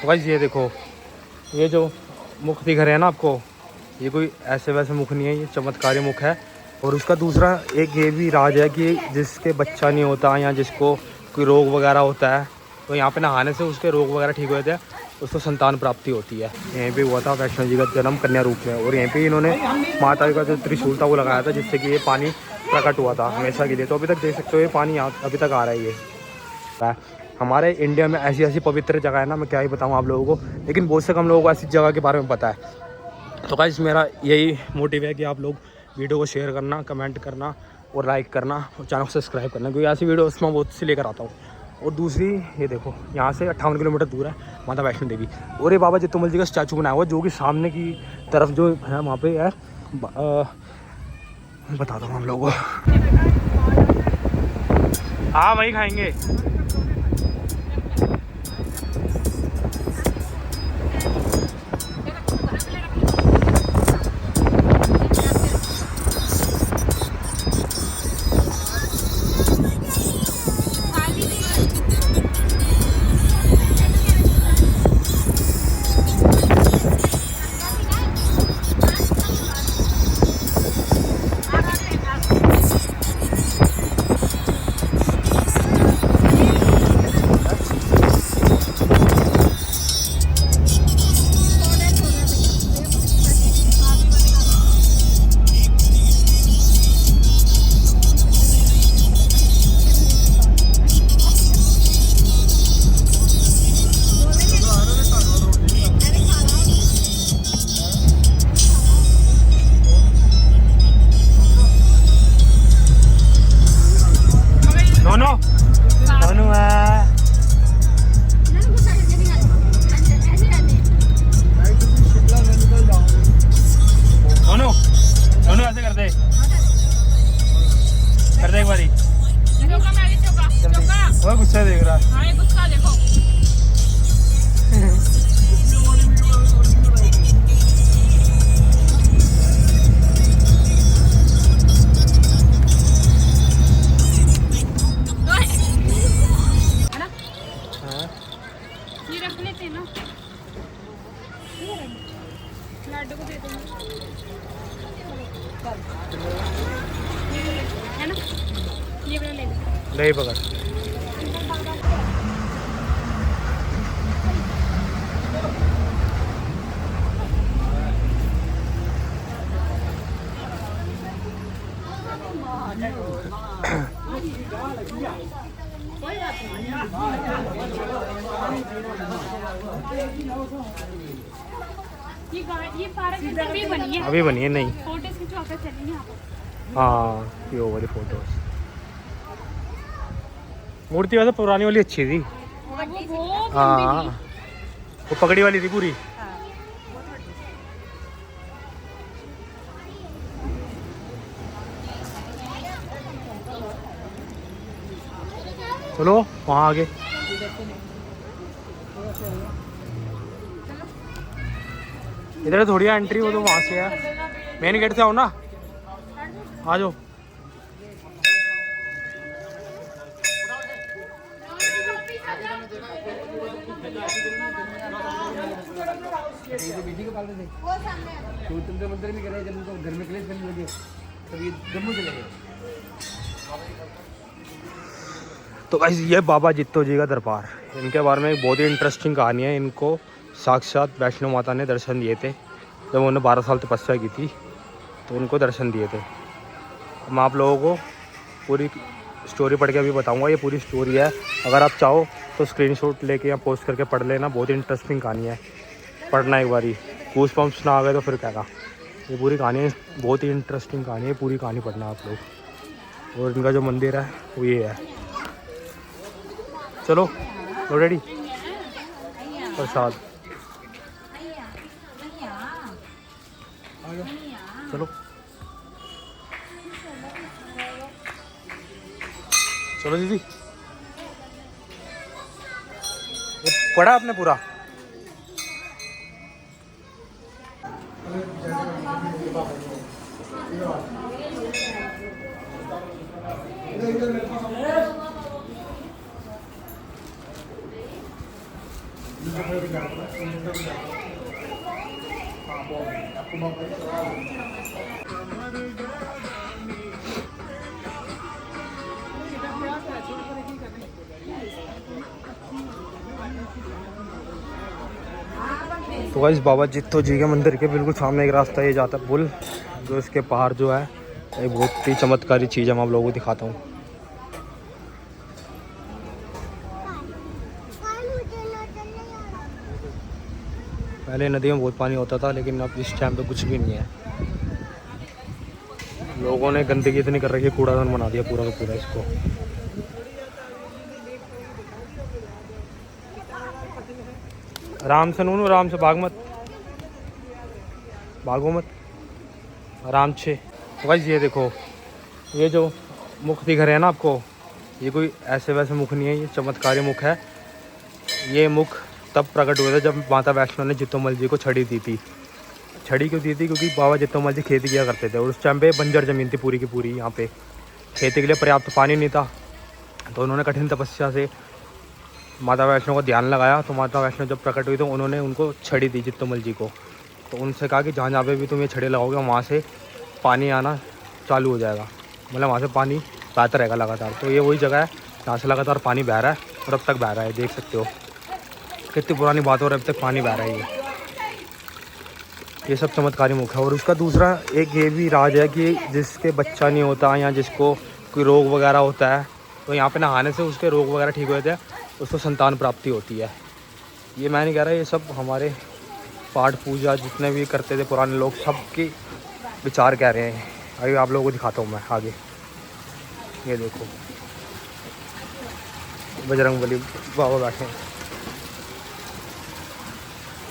तो गाइस ये देखो, ये जो मुख दिख रहे हैं ना आपको, ये कोई ऐसे वैसे मुख नहीं है, ये चमत्कारी मुख है। और उसका दूसरा एक ये भी राज है कि जिसके बच्चा नहीं होता या जिसको कोई रोग वगैरह होता है, तो यहाँ पे नहाने से उसके रोग वगैरह ठीक हो जाते हैं, उसको संतान प्राप्ति होती है। यहीं पे हुआ था वैष्णो जी का जन्म कन्या रूप में, और यहीं पे इन्होंने माता का जो त्रिशूल था वो लगाया था, जिससे कि ये पानी प्रकट हुआ था हमेशा के लिए। तो अभी तक देख सकते हो ये पानी यहाँ अभी तक आ रहा है। ये हमारे इंडिया में ऐसी ऐसी पवित्र जगह है ना, मैं क्या ही बताऊँ आप लोगों को, लेकिन बहुत से कम लोगों को ऐसी जगह के बारे में पता है। तो गाइस मेरा यही मोटिव है कि आप लोग वीडियो को शेयर करना, कमेंट करना और लाइक करना और चैनल को सब्सक्राइब करना, क्योंकि ऐसी वीडियो उसमें बहुत सी लेकर आता हूँ। और दूसरी ये देखो, यहाँ से 58 किलोमीटर दूर है माता वैष्णो देवी, और ये बाबा जित्तोमल जी का स्टैचू बनाया हुआ जो कि सामने की तरफ जो है वहाँ पे है। बताता हूँ हम लोगों को। हाँ वही खाएंगे। गुस्सा देख रहा है। हाँ ये गुस्सा देखो। ये रख लेते ना, लाडू को दे देंगे है ना, ये वाला ले लो। नहीं पकड़। ये पार्क अभी बनी है, अभी बनी है। नहीं फोटोज खिंचवाकर चलेंगे यहाँ पर। हाँ ये वाली फोटोज, मूर्ति वैसे पुरानी वाली अच्छी थी। हाँ वो पगड़ी वाली थी पूरी। चलो वहाँ आगे। इधर थोड़ी एंट्री हो तो वहाँ से है, मेन गेट से आओ ना, आ जाओ। मंदिर में गए, जब उनको घर में क्लेश करने लगे तब ये जम्मू चले गए। तो गाइस ये बाबा जित्तो जी का दरबार, इनके बारे में एक बहुत ही इंटरेस्टिंग कहानी है। इनको साक्षात वैष्णो माता ने दर्शन दिए थे जब उन्होंने 12 साल तपस्या की थी, तो उनको दर्शन दिए थे। मैं आप लोगों को पूरी स्टोरी पढ़ के अभी बताऊंगा। ये पूरी स्टोरी है, अगर आप चाहो तो स्क्रीनशॉट लेके या पोस्ट करके पढ़ लेना, बहुत ही इंटरेस्टिंग कहानी है। पढ़ना एक बारी, गूस बम्प्स ना आ गए तो फिर क्या। ये पूरी कहानी बहुत ही इंटरेस्टिंग कहानी है, पूरी कहानी पढ़ना आप लोग। और इनका जो मंदिर है वो ये है। चलो रेडी, प्रसाद चलो चलो दीदी। ये पढ़ा आपने पूरा? तो गाइस बाबा जित्तो जी के मंदिर के बिल्कुल सामने एक रास्ता ये जाता है पुल, जो इसके पार जो है ये बहुत ही चमत्कारी चीज़ है। मैं आप लोगों को दिखाता हूँ। पहले नदी में बहुत पानी होता था, लेकिन अब इस टाइम पे कुछ भी नहीं है। लोगों ने गंदगी इतनी कर रखी है, कूड़ादान बना दिया पूरा का पूरा इसको। आराम से नूनू, आराम से, भागो मत, आराम से। तो गाइस ये देखो, ये जो मुख दिख रहे हैं ना आपको, ये कोई ऐसे वैसे मुख नहीं है, ये चमत्कारी मुख है। ये मुख तब प्रकट हुए थे जब माता वैष्णो ने जित्तोमल जी को छड़ी दी थी। छड़ी क्यों दी थी? क्योंकि बाबा जित्तोमल जी खेती किया करते थे और उस टाइम पे बंजर ज़मीन थी पूरी की पूरी। यहाँ पे खेती के लिए पर्याप्त पानी नहीं था, तो उन्होंने कठिन तपस्या से माता वैष्णो को ध्यान लगाया। तो माता वैष्णो जब प्रकट हुई तो उन्होंने उनको छड़ी दी जित्तोमल जी को। तो उनसे कहा कि जहाँ पे भी तुम ये छड़ी लगाओगे वहाँ से पानी आना चालू हो जाएगा, मतलब वहाँ से पानी बहता रहेगा लगातार। तो ये वही जगह है जहाँ से लगातार पानी बह रहा है और अब तक बह रहा है। देख सकते हो कितनी पुरानी बात हो रही है, अब तक पानी बह रहा है। ये सब चमत्कारी मुख है। और उसका दूसरा एक ये भी राज है कि जिसके बच्चा नहीं होता या जिसको कोई रोग वगैरह होता है, तो यहाँ पे नहाने से उसके रोग वगैरह ठीक हो जाते हैं, उसको संतान प्राप्ति होती है। ये मैं नहीं कह रहा, ये सब हमारे पाठ पूजा जितने भी करते थे पुराने लोग, सबके विचार कह रहे हैं। अभी आप लोगों को दिखाता हूँ मैं आगे। ये देखो बजरंगबली बाबा बैठे हैं,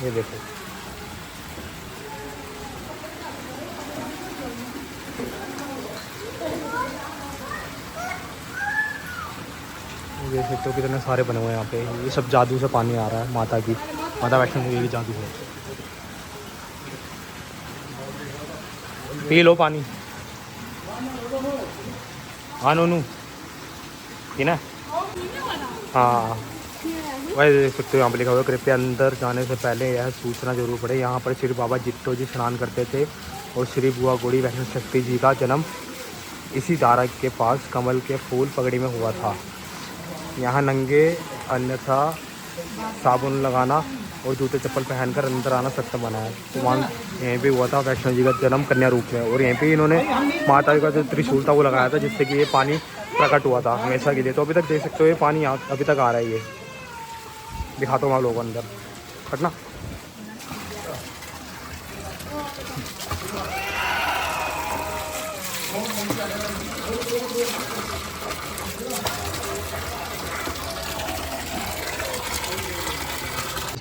ये देखो। ये सकते हो कितने सारे बने हुए हैं यहाँ पे। ये सब जादू से पानी आ रहा है माता वैष्णो देवी की जादू है। पी लो पानी। हाँ नूनू पीना। हाँ वही देख सकते हो यहाँ पर लिखा हुआ, कृपया अंदर जाने से पहले यह सूचना जरूर पड़े, यहाँ पर श्री बाबा जित्तो जी स्नान करते थे और श्री बुआ गौड़ी वैष्णो शक्ति जी का जन्म इसी धारा के पास कमल के फूल पगड़ी में हुआ था। यहाँ नंगे अन्यथा साबुन लगाना और जूते चप्पल पहनकर अंदर आना सख्त मना है। तो वहाँ यहीं पे हुआ था वैष्णो जी का जन्म कन्या रूप में, और यहीं पे इन्होंने माता का जो त्रिशूल था वो लगाया था, जिससे कि ये पानी प्रकट हुआ था हमेशा के लिए। तो अभी तक देख सकते हो ये पानी यहाँ अभी तक आ रहा है। ये दिखाता हूँ आप लोगों को अंदर हटना।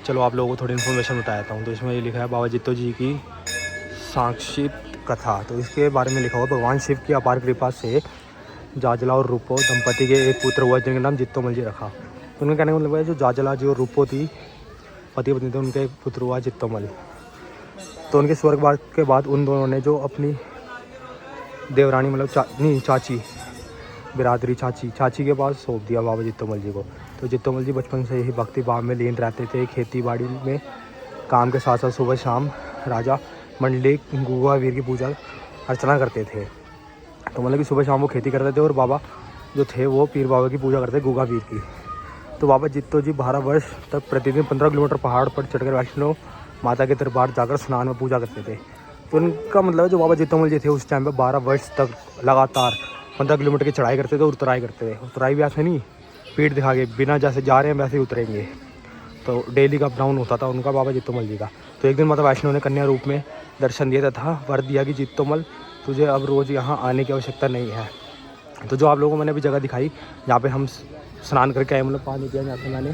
चलो आप लोगों को थोड़ी इन्फॉर्मेशन बताता हूँ। तो इसमें ये लिखा है बाबा जित्तो जी की सांक्षिप्त कथा। तो इसके बारे में लिखा हुआ, भगवान शिव की अपार कृपा से जाजला और रूपो दंपति के एक पुत्र हुआ जिनका नाम जित्तोमल जी रखा। तो उनका कहने का मतलब है जो जाजला जी और रूपो थी पति पत्नी थे, उनका एक पुत्र हुआ जित्तोमल। तो उनके स्वर्गवास के बाद उन दोनों ने जो अपनी देवरानी मतलब चाची बिरादरी चाची के पास सौंप दिया बाबा जित्तोमल जी को। तो जित्तोमल जी बचपन से ही भक्ति भाव में लीन रहते थे। खेती बाड़ी में काम के साथ साथ सुबह शाम राजा मंडलिक गुगा वीर की पूजा अर्चना करते थे। तो मतलब कि सुबह शाम वो खेती करते थे और बाबा जो थे वो पीर बाबा की पूजा करते गुगा वीर की। तो बाबा जित्तो जी 12 वर्ष तक प्रतिदिन 15 किलोमीटर पहाड़ पर चढ़कर वैष्णो माता के दरबार जाकर स्नान में पूजा करते थे। तो उनका मतलब है जो बाबा जित्तोमल जी थे उस टाइम पर 12 वर्ष तक लगातार 15 किलोमीटर की चढ़ाई करते थे और उतराई करते थे। उतराई भी ऐसे नहीं पीठ दिखा के, बिना जैसे जा रहे हैं वैसे ही उतरेंगे। तो डेली का अपडाउन होता था उनका बाबा जित्तोमल जी का। तो एक दिन माता वैष्णो ने कन्या रूप में दर्शन दिया तथा वर दिया कि जित्तोमल तुझे अब रोज़ यहाँ आने की आवश्यकता नहीं है। तो जो आप लोगों को मैंने अभी जगह दिखाई जहाँ पे हम स्नान करके आए, मतलब पानी पिया, जहाँ से मैंने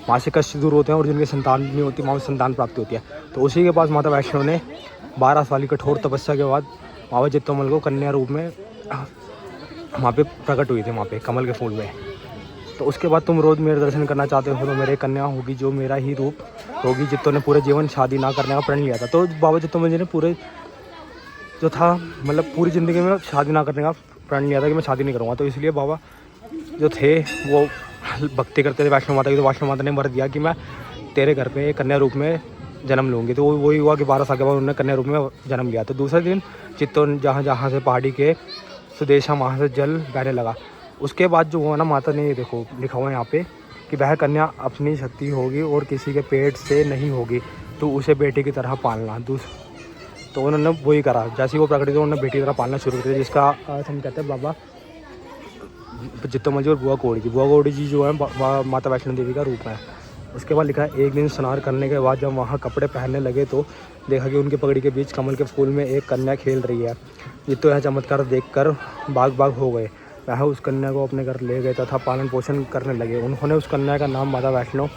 वहाँ से कष्ट दूर होते हैं और जिनकी संतान नहीं होती वहाँ संतान प्राप्ति होती है। तो उसी के पास माता वैष्णो ने 12 साल की कठोर तपस्या के बाद बाबा जित्तोमल को कन्या रूप में वहाँ पे प्रकट हुई थी, वहाँ पे कमल के फूल में। तो उसके बाद तुम रोज़ मेरे दर्शन करना चाहते हो तो मेरे कन्या होगी जो मेरा ही रूप होगी। जित्तो ने पूरे जीवन शादी ना करने का प्रण लिया था। तो बाबा जित्तोमल जी ने पूरे जो था मतलब पूरी ज़िंदगी में शादी ना करने का प्रण लिया था कि मैं शादी नहीं करूँगा। तो इसलिए बाबा जो थे वो भक्ति करते थे वैष्णो माता की। तो वैष्णो माता ने वर दिया कि मैं तेरे घर पे कन्या रूप में जन्म लूँगी। तो वही हुआ कि 12 साल के बाद उन्होंने कन्या रूप में जन्म लिया। तो दूसरे दिन चित्तो जहाँ से पहाड़ी के सुदेशा वहाँ से जल बहने लगा। उसके बाद जो हुआ ना, माता ने ये देखो लिखा हुआ है यहाँ पे कि वह कन्या अपनी शक्ति होगी और किसी के पेट से नहीं होगी, तो उसे बेटी की तरह पालना। तो उन्होंने वही करा, जैसे ही वो प्रकट हुई उन्होंने बेटी की तरह पालना शुरू कर दिया, जिसका अर्थ हम कहते हैं बाबा चित्तौमल जी और बुआ कौड़ी जी। बुआ कौड़ी जी जो है माता वैष्णो देवी का रूप है। उसके बाद लिखा है, एक दिन स्नान करने के बाद जब वहाँ कपड़े पहनने लगे तो देखा कि उनकी पगड़ी के बीच कमल के फूल में एक कन्या खेल रही है। चित्तो यह चमत्कार देखकर बाग हो गए। वह उस कन्या को अपने घर ले गए तथा पालन पोषण करने लगे। उन्होंने उस कन्या का नाम माता वैष्णो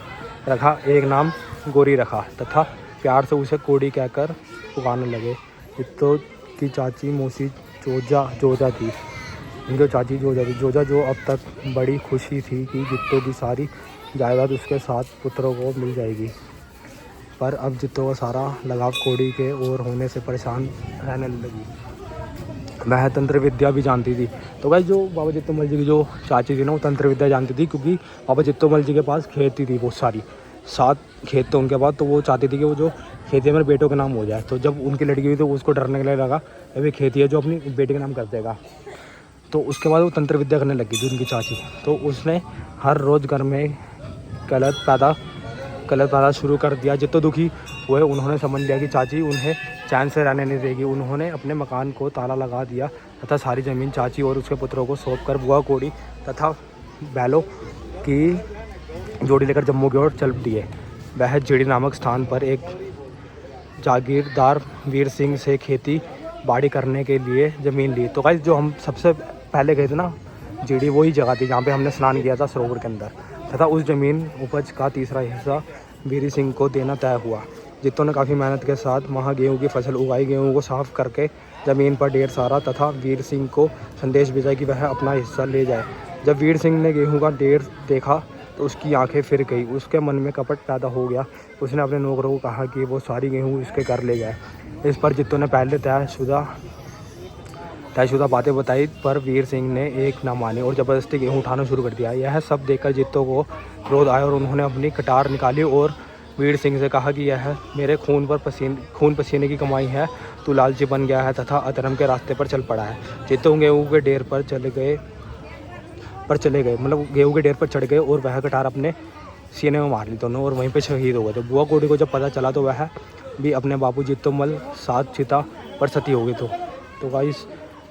रखा, एक नाम गौरी रखा तथा प्यार से उसे कोड़ी कहकर पुकारने लगे। चित्तो की चाची मौसी जोजा थी। उनकी चाची जोजा जो अब तक बड़ी खुशी थी कि चित्तो की सारी जायदाद उसके 7 पुत्रों को मिल जाएगी, पर अब चित्तो का सारा लगाव कोड़ी के और होने से परेशान रहने लगी। वह तंत्र विद्या भी जानती थी। तो भाई जो बाबा चित्तौमल जी की जो चाची थी ना, वो तंत्र विद्या जानती थी, क्योंकि बाबा चित्तौमल जी के पास खेती थी बहुत सारी, 7 खेत थे उनके पास। तो वो चाहती थी कि वो जो खेती मेरे बेटों के नाम हो जाए। तो जब उनकी लड़की हुई तो उसको डरने के लिए लगा अभी खेती है जो अपनी बेटे के नाम कर देगा। तो उसके बाद वो तंत्र विद्या करने लगी थी उनकी चाची। तो उसने हर रोज़ घर में कलह पैदा शुरू कर दिया। जितने दुखी हुए उन्होंने समझ लिया कि चाची उन्हें चैन से रहने नहीं देगी। उन्होंने अपने मकान को ताला लगा दिया तथा सारी ज़मीन चाची और उसके पुत्रों को सौंप कर बुआ कौड़ी तथा बैलों की जोड़ी लेकर जम्मू की ओर चल दिए। वह जीड़ी नामक स्थान पर एक जागीरदार वीर सिंह से खेती बाड़ी करने के लिए ज़मीन ली। तो गाइस जो हम सबसे पहले गए थे ना, जीड़ी वही जगह थी जहाँ पे हमने स्नान किया था सरोवर के अंदर, तथा उस ज़मीन उपज का तीसरा हिस्सा वीर सिंह को देना तय हुआ। जित्तो ने काफ़ी मेहनत के साथ वहाँ गेहूँ की फसल उगाई। गेहूँ को साफ करके ज़मीन पर ढेर सारा तथा वीर सिंह को संदेश भेजा कि वह अपना हिस्सा ले जाए। जब वीर सिंह ने गेहूँ का ढेर देखा तो उसकी आंखें फिर गई। उसके मन में कपट पैदा हो गया। उसने अपने नौकरों को कहा कि वो सारी गेहूँ उसके घर ले जाए। इस पर जित्तो ने पहले तयशुदा बातें बताई, पर वीर सिंह ने एक न मानी और ज़बरदस्ती गेहूँ उठाना शुरू कर दिया। यह सब देखकर जित्तो को क्रोध आया और उन्होंने अपनी कटार निकाली और वीर सिंह से कहा कि यह मेरे खून पसीने की कमाई है। तू लालची बन गया है तथा अधर्म के रास्ते पर चल पड़ा है। जित्तो गेहूँ के ढेर पर चले गए, मतलब गेहूँ के ढेर पर चढ़ गए और वह कटार अपने सीने में मार ली दोनों और वहीं पे शहीद हो गए थे। बुआ कौड़ी को जब पता चला तो वह भी अपने बापू चित्तौमल साथ चिता पर सती हो गई। तो गाइस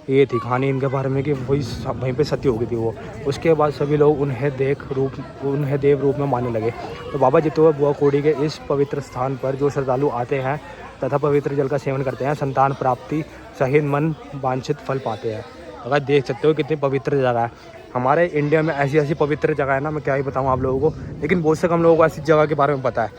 ये थी कहानी इनके बारे में कि वहीं पे सती हो गई थी वो। उसके बाद सभी लोग उन्हें देव रूप में मानने लगे। तो बाबा चित्तौमल बुआ कौड़ी के इस पवित्र स्थान पर जो श्रद्धालु आते हैं तथा पवित्र जल का सेवन करते हैं, संतान प्राप्ति सहित मन वांछित फल पाते हैं। अगर देख सकते हो कितनी पवित्र जगह है। हमारे इंडिया में ऐसी पवित्र जगह है ना, मैं क्या ही बताऊँ आप लोगों को, लेकिन बहुत से कम लोगों को ऐसी जगह के बारे में पता है।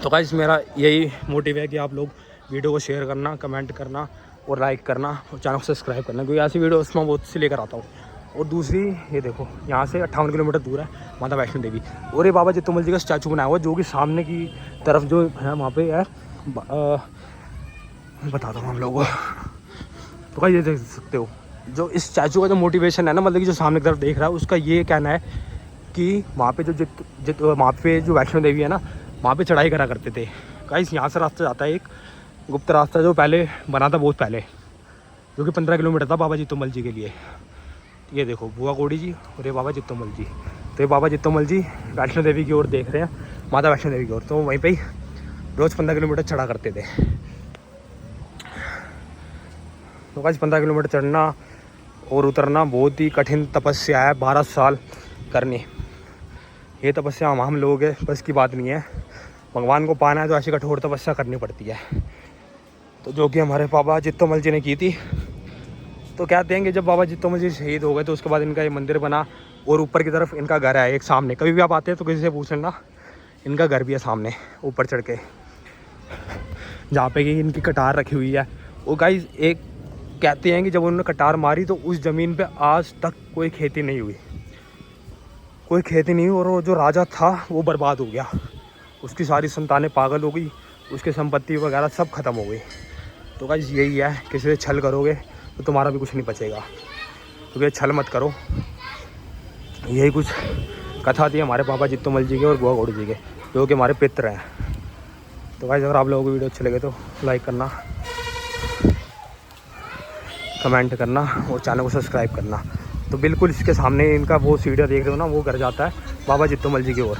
तो गाइस मेरा यही मोटिव है कि आप लोग वीडियो को शेयर करना, कमेंट करना और लाइक करना और चैनल को सब्सक्राइब करना, क्योंकि ऐसी वीडियो उसमें बहुत सी लेकर आता हूँ। और दूसरी ये देखो, यहाँ से 58 किलोमीटर दूर है माता वैष्णो देवी, और ये बाबा चित्तौमल जी का स्टैचू बनाया हुआ जो कि सामने की तरफ जो है वहाँ पे है, बताता हूँ हम लोगों को। तो क्या ये देख सकते हो जो इस स्टैचू का जो मोटिवेशन है ना, मतलब कि जो सामने की तरफ देख रहा है उसका ये कहना है कि वहाँ पे वहाँ पे जो वैष्णो देवी है ना, वहाँ पे चढ़ाई करा करते थे। गाइस यहाँ से रास्ता जाता है एक गुप्त रास्ता जो पहले बना था बहुत पहले, जो कि 15 किलोमीटर था बाबा चित्तौमल जी के लिए। ये देखो बुआ कौड़ी जी और ये बाबा चित्तौमल जी। तो ये बाबा चित्तौमल जी वैष्णो देवी की ओर देख रहे हैं, माता वैष्णो देवी की ओर। तो वहीं पे ही रोज़ 15 किलोमीटर चढ़ा करते थे। तो गाइस 15 किलोमीटर चढ़ना और उतरना बहुत ही कठिन तपस्या है, 12 साल करनी। ये तपस्या हम लोगों के बस की बात नहीं है। भगवान को पाना है तो ऐसी कठोर तपस्या करनी पड़ती है, तो जो कि हमारे बाबा चित्तौमल जी ने की थी। तो कहते हैं कि जब बाबा चित्तौमल जी शहीद हो गए तो उसके बाद इनका ये मंदिर बना और ऊपर की तरफ इनका घर है एक सामने। कभी भी आप आते हैं तो किसी से पूछ लेना, इनका घर भी है सामने ऊपर चढ़ के, जहाँ पे कि इनकी कटार रखी हुई है। और गाइस एक कहते हैं कि जब उन्होंने कटार मारी तो उस ज़मीन पे आज तक कोई खेती नहीं हुई, और वो जो राजा था वो बर्बाद हो गया। उसकी सारी संतानें पागल हो गई, उसकी संपत्ति वगैरह सब खत्म हो गई। तो गाइस यही है, किसी से छल करोगे तो तुम्हारा भी कुछ नहीं बचेगा, क्योंकि छल मत करो। यही कुछ कथा थी हमारे बाबा चित्तौमल जी के और बुआ कौड़ी जी के। जो कि हमारे पितर हैं। तो भाई अगर आप लोगों को वीडियो अच्छे लगे तो लाइक करना, कमेंट करना और चैनल को सब्सक्राइब करना। तो बिल्कुल इसके सामने इनका वो सीढ़ियाँ देख रहे हो ना, वो घर जाता है बाबा जित्तोमल जी की ओर।